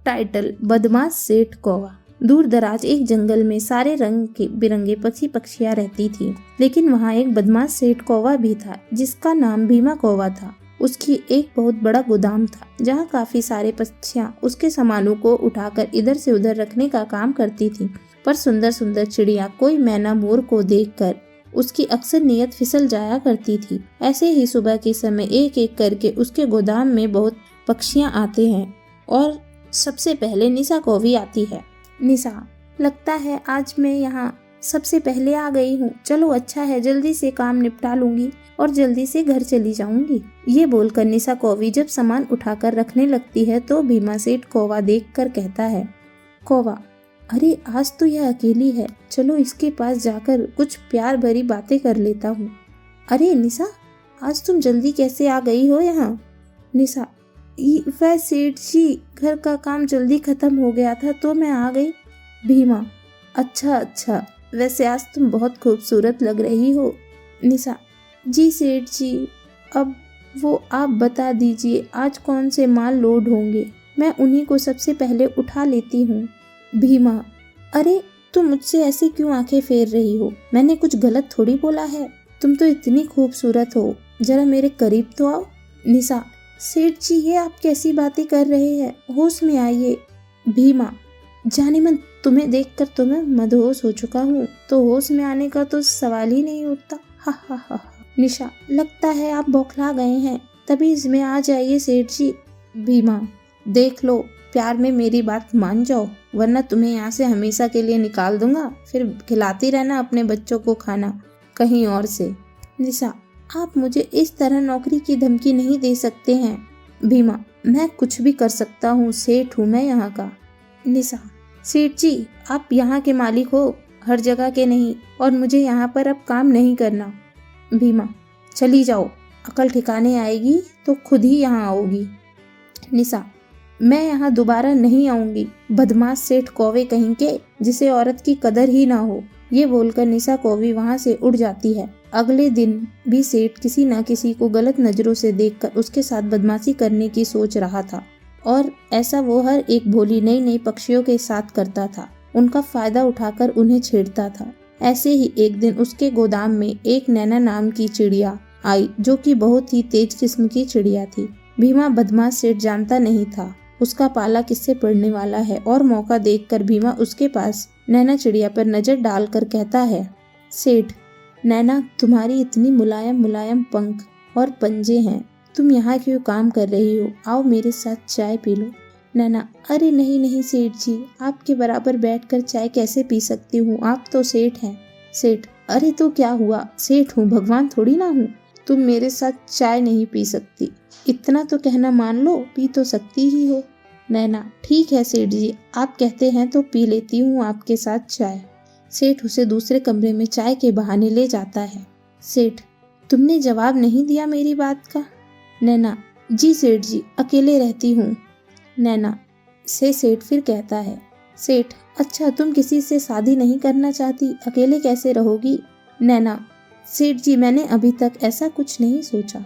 Title: बदमाश सेठ कौवा। दूर दराज एक जंगल में सारे रंग के बिरंगे पक्षियाँ रहती थी, लेकिन वहाँ एक बदमाश सेठ कौवा भी था जिसका नाम भीमा कौवा था। उसकी एक बहुत बड़ा गोदाम था जहाँ काफी सारे पक्षियाँ उसके सामानों को उठाकर इधर से उधर रखने का काम करती थी। पर सुंदर सुंदर चिड़िया कोई मैना मोर को देखकर उसकी अक्सर नीयत फिसल जाया करती थी। ऐसे ही सुबह के समय एक एक करके उसके गोदाम में बहुत पक्षियाँ आते हैं और सबसे पहले निशा कौवी आती है। निशा: लगता है आज मैं यहाँ सबसे पहले आ गई हूँ। चलो अच्छा है, जल्दी से काम निपटा लूंगी और जल्दी से घर चली जाऊंगी। ये बोलकर निशा कौवी जब सामान उठाकर रखने लगती है तो भीमा सेठ कौवा देखकर कहता है: कौवा, अरे आज तो यह अकेली है, चलो इसके पास जाकर कुछ प्यार भरी बातें कर लेता हूँ। अरे निशा, आज तुम जल्दी कैसे आ गई हो यहाँ? निशा: वह सेठ जी, घर का काम जल्दी खत्म हो गया था तो मैं आ गई। भीमा: अच्छा, वैसे आज तुम बहुत खूबसूरत लग रही हो। निशा: जी सेठ जी, अब वो आप बता दीजिए आज कौन से माल लोड होंगे, मैं उन्हीं को सबसे पहले उठा लेती हूँ। भीमा: अरे तुम मुझसे ऐसे क्यों आंखें फेर रही हो? मैंने कुछ गलत थोड़ी बोला है, तुम तो इतनी खूबसूरत हो, जरा मेरे करीब तो आओ। निशा: सेठ जी, ये आप कैसी बातें कर रहे हैं, होश में आइए। भीमा: जाने मन, तुम्हें देखकर तो मैं मदहोश हो चुका हूँ, तो होश में आने का तो सवाल ही नहीं उठता। हा हा हा। निशा: लगता है आप बौखला गए हैं, तभी इसमें आ जाइए सेठ जी। भीमा: देख लो, प्यार में मेरी बात मान जाओ, वरना तुम्हें यहाँ से हमेशा के लिए निकाल दूंगा, फिर खिलाती रहना अपने बच्चों को खाना कहीं और से। निशा: आप मुझे इस तरह नौकरी की धमकी नहीं दे सकते हैं। भीमा: मैं कुछ भी कर सकता हूँ, सेठ हूँ मैं यहाँ का। निशा: सेठ जी, आप यहाँ के मालिक हो, हर जगह के नहीं, और मुझे यहाँ पर अब काम नहीं करना। भीमा: चली जाओ, अकल ठिकाने आएगी तो खुद ही यहाँ आओगी। निशा: मैं यहाँ दोबारा नहीं आऊंगी, बदमाश सेठ कौवे कहीं के, जिसे औरत की कदर ही ना हो। ये बोलकर निशा कौवी वहाँ से उड़ जाती है। अगले दिन भी सेठ किसी न किसी को गलत नजरों से देखकर उसके साथ बदमाशी करने की सोच रहा था, और ऐसा वो हर एक भोली नई नई पक्षियों के साथ करता था, उनका फायदा उठाकर उन्हें छेड़ता था। ऐसे ही एक दिन उसके गोदाम में एक नैना नाम की चिड़िया आई, जो कि बहुत ही तेज किस्म की चिड़िया थी। भीमा बदमाश सेठ जानता नहीं था उसका पाला किससे पड़ने वाला है, और मौका देखकर भीमा उसके पास नैना चिड़िया पर नजर डालकर कहता है: सेठ, नैना तुम्हारी इतनी मुलायम मुलायम पंख और पंजे हैं, तुम यहाँ क्यों काम कर रही हो? आओ मेरे साथ चाय पी लो। नैना: अरे नहीं सेठ जी, आपके बराबर बैठकर चाय कैसे पी सकती हूँ, आप तो सेठ हैं। सेठ: अरे तो क्या हुआ, सेठ हूँ, भगवान थोड़ी ना हूँ, तुम मेरे साथ चाय नहीं पी सकती, इतना तो कहना मान लो, पी तो सकती ही हो। नैना: ठीक है सेठ जी, आप कहते हैं तो पी लेती हूँ आपके साथ चाय। सेठ उसे दूसरे कमरे में चाय के बहाने ले जाता है। सेठ: तुमने जवाब नहीं दिया मेरी बात का। नैना: जी सेठ जी, अकेले रहती हूँ। नैना से सेठ फिर कहता है: सेठ, अच्छा तुम किसी से शादी नहीं करना चाहती, अकेले कैसे रहोगी? नैना: सेठ जी, मैंने अभी तक ऐसा कुछ नहीं सोचा।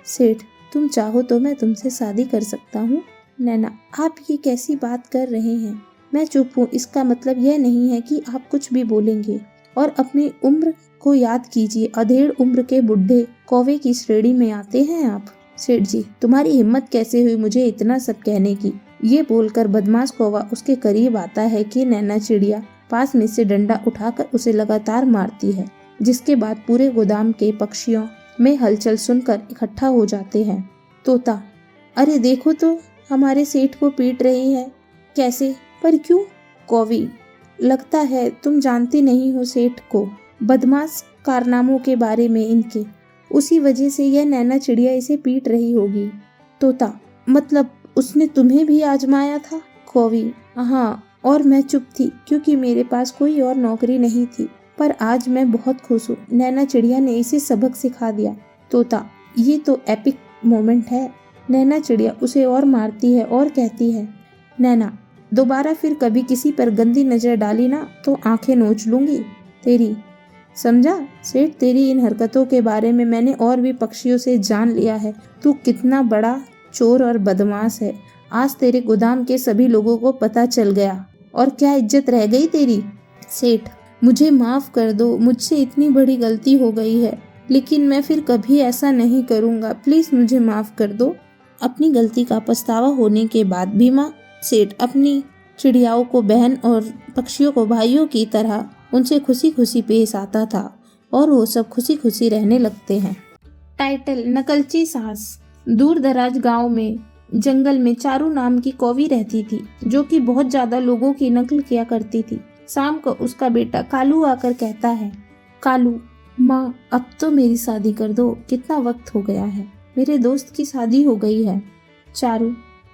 सेठ: तुम चाहो तो मैं तुमसे शादी कर सकता हूँ। नैना: आप ये कैसी बात कर रहे हैं, मैं चुप हूँ, इसका मतलब यह नहीं है कि आप कुछ भी बोलेंगे, और अपनी उम्र को याद कीजिए, अधेड़ उम्र के बुढ़े कौवे की श्रेणी में आते हैं आप। सेठ जी, तुम्हारी हिम्मत कैसे हुई मुझे इतना सब कहने की? ये बोलकर बदमाश कौवा उसके करीब आता है कि नैना चिड़िया पास में से डंडा उठाकर उसे लगातार मारती है, जिसके बाद पूरे गोदाम के पक्षियों में हलचल सुनकर इकट्ठा हो जाते हैं। तोता: अरे देखो तो, हमारे सेठ को पीट रही है। कैसे, पर क्यों? कौवी: लगता है तुम जानती नहीं हो सेठ को, बदमाश कारनामों के बारे में इनके, उसी वजह से यह नैना चिड़िया इसे पीट रही होगी। तोता: मतलब उसने तुम्हें भी आजमाया था? कौवी: हाँ, और मैं चुप थी क्योंकि मेरे पास कोई और नौकरी नहीं थी, पर आज मैं बहुत खुश हूँ, नैना चिड़िया ने इसे सबक सिखा दिया। तोता: ये तो एपिक मोमेंट है। नैना चिड़िया उसे और मारती है और कहती है: नैना, दोबारा फिर कभी किसी पर गंदी नजर डाली ना तो आंखें नोच लूंगी तेरी, समझा? सेठ, तेरी इन हरकतों के बारे में मैंने और भी पक्षियों से जान लिया है, तू कितना बड़ा चोर और बदमाश है। आज तेरे गोदाम के सभी लोगों को पता चल गया और क्या इज्जत रह गई तेरी। सेठ, मुझे माफ कर दो, मुझसे इतनी बड़ी गलती हो गई है, लेकिन मैं फिर कभी ऐसा नहीं करूँगा, प्लीज मुझे माफ कर दो। अपनी गलती का पछतावा होने के बाद भीमा सेठ अपनी चिड़ियाओं को बहन और पक्षियों को भाइयों की तरह उनसे खुशी खुशी पेश आता था और वो सब खुशी खुशी रहने लगते हैं। टाइटल: नकलची सास। दूर दराज गांव में जंगल में चारू नाम की कौवी रहती थी, जो कि बहुत ज्यादा लोगों की नकल किया करती थी। शाम को उसका बेटा कालू आकर कहता है, कालू, माँ अब तो मेरी शादी कर दो, कितना वक्त हो गया है, मेरे दोस्त की शादी हो गई है। चारू: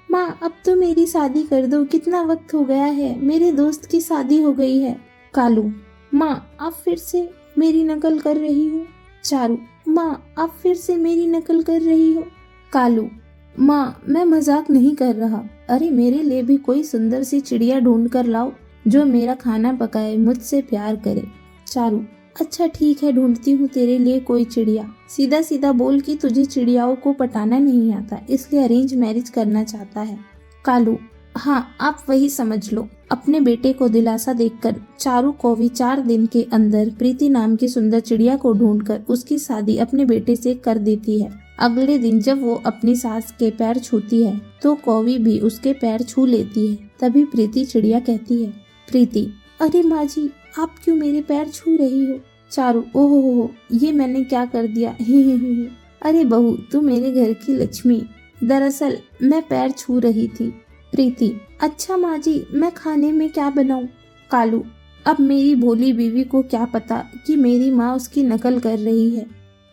माँ अब तो मेरी शादी कर दो, कितना वक्त हो गया है, मेरे दोस्त की शादी हो गई है। कालू: माँ आप फिर से मेरी नकल कर रही हो। चारू: माँ आप फिर से मेरी नकल कर रही हो। कालू: माँ मैं मजाक नहीं कर रहा, अरे मेरे लिए भी कोई सुंदर सी चिड़िया ढूंढ कर लाओ जो मेरा खाना पकाए, मुझसे प्यार करे। चारू: अच्छा ठीक है, ढूंढती हूँ तेरे लिए कोई चिड़िया। सीधा सीधा बोल कि तुझे चिड़ियाओं को पटाना नहीं आता, इसलिए अरेंज मैरिज करना चाहता है। कालू: हाँ आप वही समझ लो। अपने बेटे को दिलासा देखकर चारू कौवी 4 दिन के अंदर प्रीति नाम की सुंदर चिड़िया को ढूंढकर उसकी शादी अपने बेटे से कर देती है। अगले दिन जब वो अपनी सास के पैर छूती है तो कौवी भी उसके पैर छू लेती है। तभी प्रीति चिड़िया कहती है, प्रीति: अरे माँ जी, आप क्यों मेरे पैर छू रही हो। चारू: ओहो हो, ये मैंने क्या कर दिया, ही। अरे बहू, तू मेरे घर की लक्ष्मी, दरअसल मैं पैर छू रही थी। प्रीति: अच्छा माँ जी, मैं खाने में क्या बनाऊं। कालू: अब मेरी भोली बीवी को क्या पता कि मेरी माँ उसकी नकल कर रही है।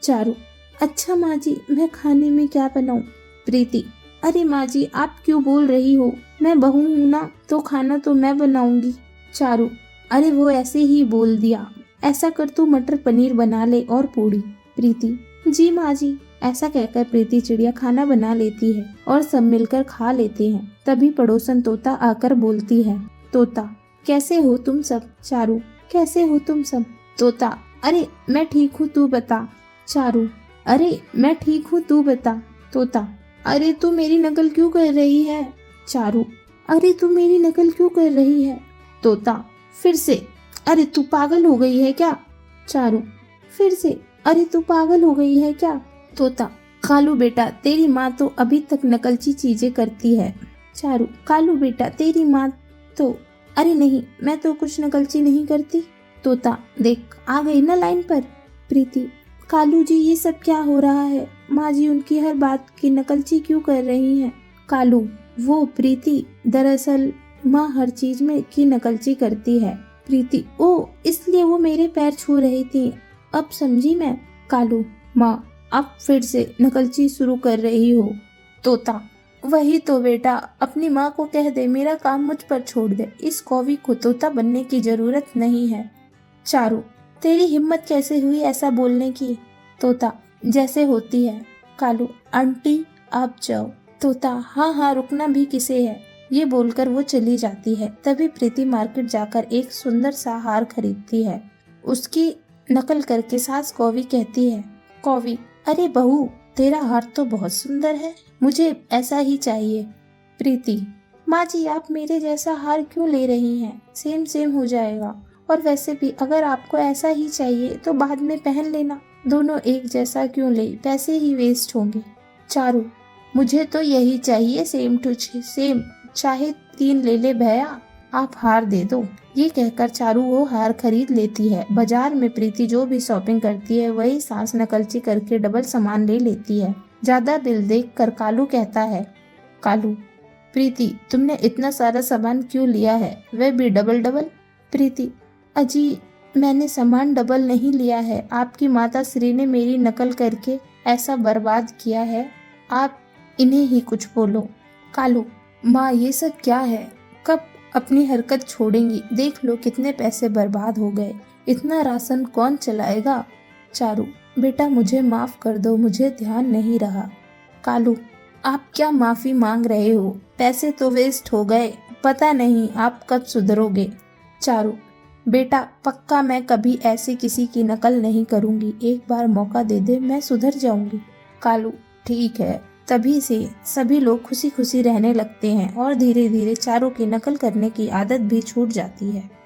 चारू: अच्छा माँ जी, मैं खाने में क्या बनाऊं। प्रीति: अरे माँ जी, आप क्यों बोल रही हो, मैं बहू हूँ ना, तो खाना तो मैं बनाऊंगी। चारू: अरे वो ऐसे ही बोल दिया, ऐसा कर तू मटर पनीर बना ले और पूड़ी। प्रीति: जी माँ जी। ऐसा कहकर प्रीति चिड़िया खाना बना लेती है और सब मिलकर खा लेते हैं। तभी पड़ोसन तोता आकर बोलती है, तोता: कैसे हो तुम सब। चारू: कैसे हो तुम सब। तोता: अरे मैं ठीक हूँ, तू बता। चारू: अरे मैं ठीक हूँ, तू बता। तोता: अरे तू मेरी नकल क्यों कर रही है। चारू: अरे तू मेरी नकल क्यों कर रही है। तोता: फिर से, अरे तू पागल हो गई है क्या। चारू: फिर से, अरे तू पागल हो गई है क्या। तोता: कालू बेटा, तेरी माँ तो अभी तक नकलची चीजें करती है। चारू: कालू बेटा, तेरी माँ तो, अरे नहीं, मैं तो कुछ नकलची नहीं करती। तोता: देख, आ गई ना लाइन पर। प्रीति: कालू जी, ये सब क्या हो रहा है, माँ जी उनकी हर बात की नकलची क्यों कर रही हैं। कालू: वो प्रीति, दरअसल माँ हर चीज में की नकलची करती है। प्रीति: ओ, इसलिए वो मेरे पैर छू रही थी, अब समझी मैं। कालू: माँ अब फिर से नकलची शुरू कर रही हो। तोता: वही तो बेटा, अपनी माँ को कह दे मेरा काम मुझ पर छोड़ दे, इस कौवी को तोता बनने की जरूरत नहीं है। चारू: तेरी हिम्मत कैसे हुई ऐसा बोलने की। तोता: जैसे होती है। कालू: आंटी आप जाओ। तोता: हाँ हाँ, रुकना भी किसे है। ये बोलकर वो चली जाती है। तभी प्रीति मार्केट जाकर एक सुंदर सा हार खरीदती है। उसकी नकल करके सास कौवी कहती है, कौवी: अरे बहू, तेरा हार तो बहुत सुंदर है, मुझे ऐसा ही चाहिए। प्रीति: माँ जी, आप मेरे जैसा हार क्यों ले रही हैं, सेम सेम हो जाएगा, और वैसे भी अगर आपको ऐसा ही चाहिए तो बाद में पहन लेना, दोनों एक जैसा क्यों ले, पैसे ही वेस्ट होंगे। चारू: मुझे तो यही चाहिए, सेम टू सेम, चाहे 3 ले ले भैया, आप हार दे दो। ये कहकर चारू वो हार खरीद लेती है। बाजार में प्रीति जो भी शॉपिंग करती है वही सास नकलची करके डबल सामान ले लेती है। ज्यादा बिल देखकर कालू कहता है, कालू: प्रीति, तुमने इतना सारा सामान क्यों लिया है, वह भी डबल डबल। प्रीति: अजी, मैंने सामान डबल नहीं लिया है, आपकी माता श्री ने मेरी नकल करके ऐसा बर्बाद किया है, आप इन्हें ही कुछ बोलो। कालू: माँ ये सब क्या है, कब अपनी हरकत छोड़ेंगी, देख लो कितने पैसे बर्बाद हो गए, इतना राशन कौन चलाएगा। चारू: बेटा मुझे माफ कर दो, मुझे ध्यान नहीं रहा। कालू: आप क्या माफी मांग रहे हो, पैसे तो वेस्ट हो गए, पता नहीं आप कब सुधरोगे। चारू: बेटा पक्का मैं कभी ऐसे किसी की नकल नहीं करूंगी, एक बार मौका दे दे, मैं सुधर जाऊंगी। कालू: ठीक है, तभी से सभी लोग खुशी खुशी रहने लगते हैं और धीरे धीरे चारों की नकल करने की आदत भी छूट जाती है।